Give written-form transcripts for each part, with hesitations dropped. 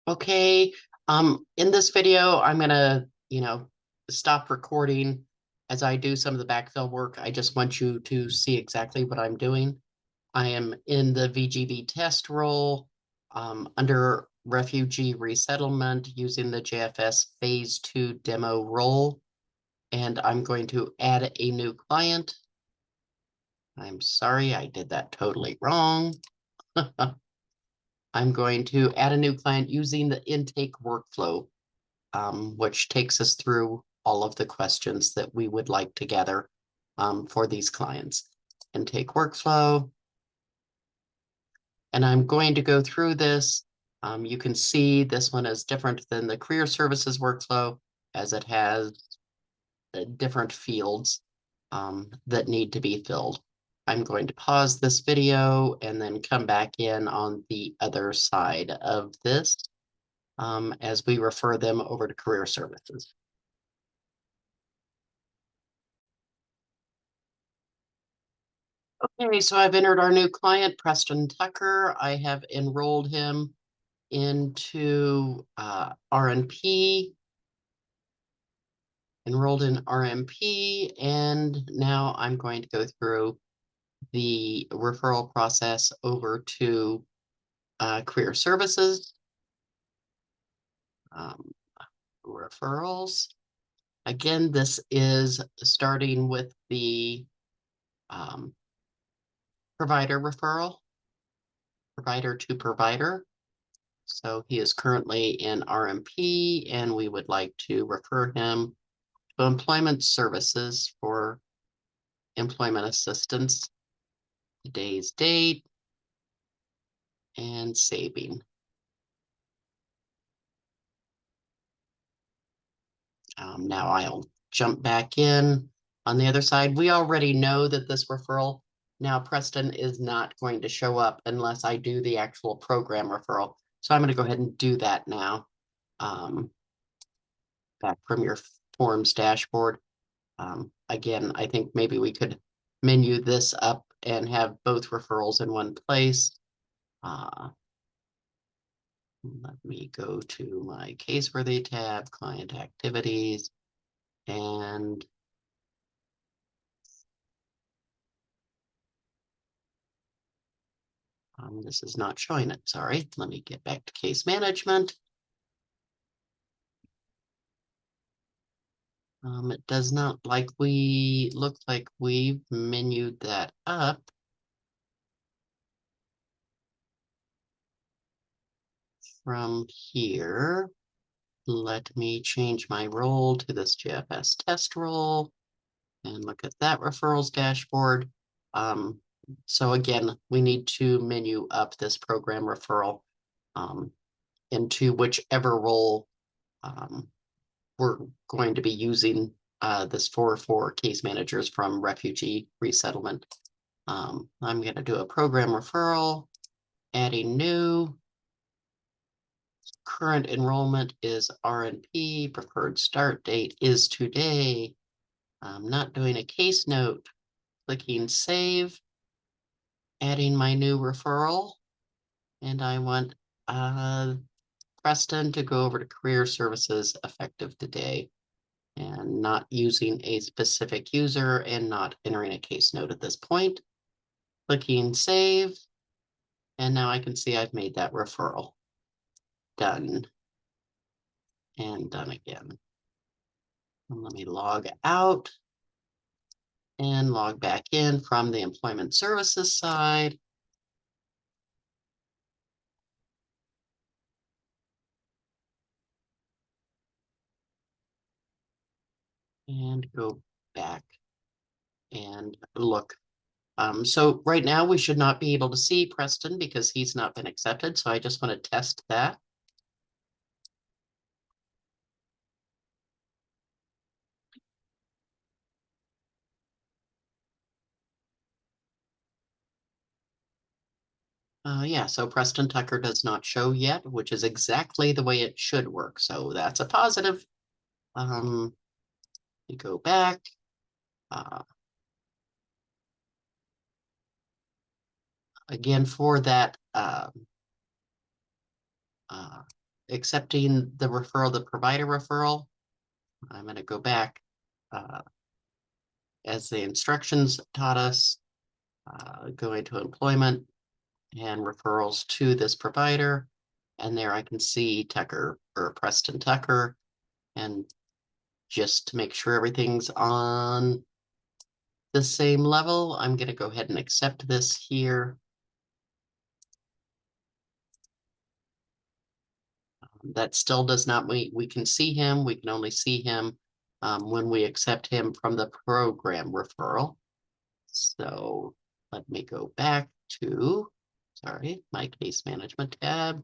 Okay, in this video, I'm gonna, stop recording as I do some of the backfill work. I just want you to see exactly what I'm doing. I am in the VGB test role under refugee resettlement using the JFS Phase 2 demo role, and I'm going to add a new client. I'm sorry, I did that totally wrong. I'm going to add a new client using the intake workflow, which takes us through all of the questions that we would like to gather for these clients. Intake workflow. And I'm going to go through this. You can see this one is different than the career services workflow as it has different fields that need to be filled. I'm going to pause this video and then come back in on the other side of this as we refer them over to career services. Okay, so I've entered our new client, Preston Tucker. I have enrolled him into RNP, enrolled in RMP, and now I'm going to go through the referral process over to career services, referrals. Again, this is starting with the provider referral, provider to provider. So he is currently in RMP and we would like to refer him to employment services for employment assistance, today's date, and saving. Now I'll jump back in on the other side. We already know that this referral, now Preston is not going to show up unless I do the actual program referral. So I'm going to go ahead and do that now. Back from your forms dashboard. Again, I think maybe we could menu this up and have both referrals in one place. Let me go to my caseworthy tab, client activities, and this is not showing it, sorry. Let me get back to case management. It does not look like we've menued that up. From here, let me change my role to this JFS test role and look at that referrals dashboard. So again, we need to menu up this program referral into whichever role we're going to be using this for case managers from refugee resettlement. I'm going to do a program referral, adding new. Current enrollment is RNP, preferred start date is today. I'm not doing a case note, clicking save, adding my new referral, and I want Preston to go over to career services effective today and not using a specific user and not entering a case note at this point. Clicking save, and now I can see I've made that referral. Done. And done again. And let me log out and log back in from the employment services side. And go back and look. So right now we should not be able to see Preston because he's not been accepted. So I just want to test that. Yeah, so Preston Tucker does not show yet, which is exactly the way it should work. So that's a positive. You go back. Again, for that accepting the referral, the provider referral. I'm going to go back as the instructions taught us, going to employment and referrals to this provider. And there I can see Tucker or Preston Tucker. And just to make sure everything's on the same level, I'm going to go ahead and accept this here. That still does not mean we can see him. We can only see him when we accept him from the program referral. So let me go back to, sorry, my case management tab,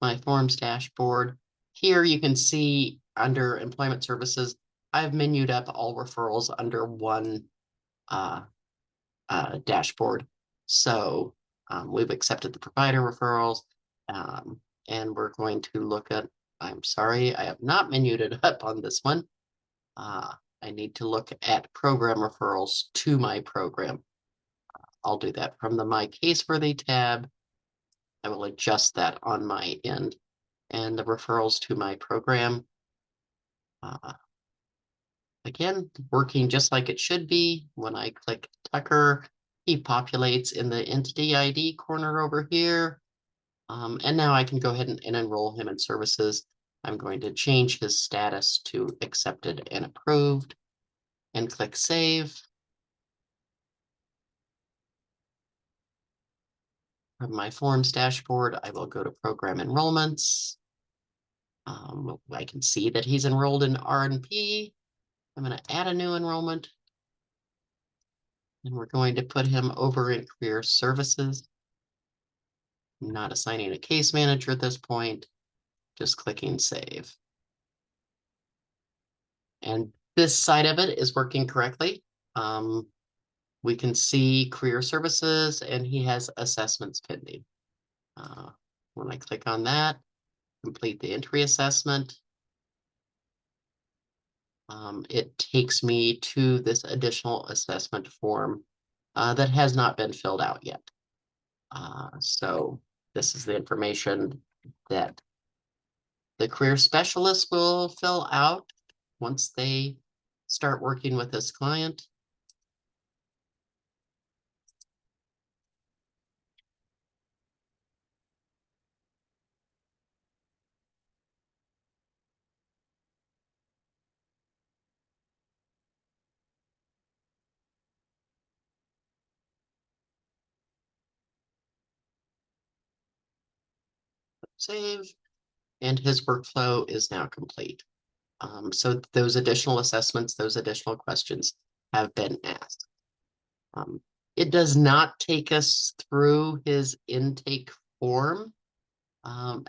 my forms dashboard. Here you can see under employment services, I've menued up all referrals under one dashboard. So we've accepted the provider referrals, and we're going to look at, I'm sorry, I have not menued it up on this one. I need to look at program referrals to my program. I'll do that from the My Caseworthy tab. I will adjust that on my end, and the referrals to my program. Again, working just like it should be. When I click Tucker, he populates in the entity ID corner over here. And now I can go ahead and enroll him in services. I'm going to change his status to accepted and approved and click Save. From my forms dashboard, I will go to program enrollments. I can see that he's enrolled in R&P. I'm going to add a new enrollment. And we're going to put him over in career services. I'm not assigning a case manager at this point, just clicking save. And this side of it is working correctly. We can see career services and he has assessments pending. When I click on that, complete the entry assessment, it takes me to this additional assessment form that has not been filled out yet. So this is the information that the career specialist will fill out once they start working with this client. Save, and his workflow is now complete. So those additional assessments, those additional questions have been asked. It does not take us through his intake form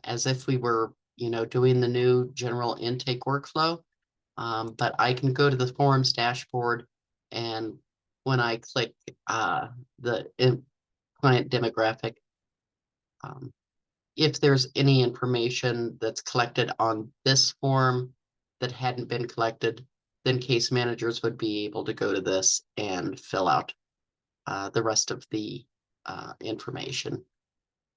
as if we were, doing the new general intake workflow. But I can go to the forms dashboard, and when I click the client demographic, if there's any information that's collected on this form that hadn't been collected, then case managers would be able to go to this and fill out the rest of the information.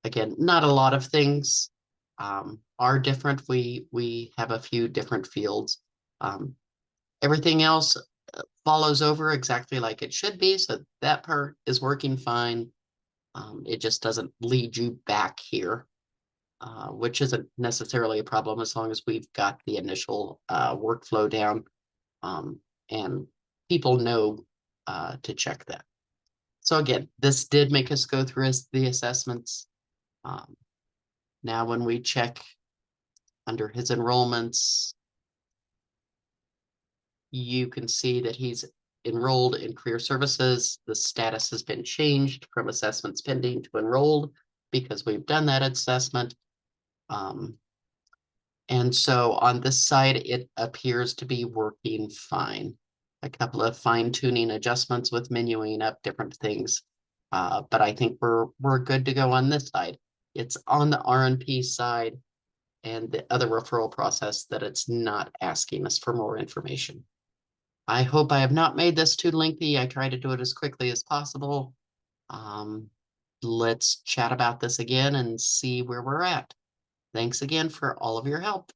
Again, not a lot of things are different. We have a few different fields. Everything else follows over exactly like it should be, so that part is working fine. It just doesn't lead you back here, which isn't necessarily a problem as long as we've got the initial workflow down and people know to check that. So again, this did make us go through the assessments. Now when we check under his enrollments, you can see that he's enrolled in career services. The status has been changed from assessments pending to enrolled because we've done that assessment. And so on this side, it appears to be working fine. A couple of fine tuning adjustments with menuing up different things. But I think we're good to go on this side. It's on the R&P side and the other referral process that it's not asking us for more information. I hope I have not made this too lengthy. I try to do it as quickly as possible. Let's chat about this again and see where we're at. Thanks again for all of your help.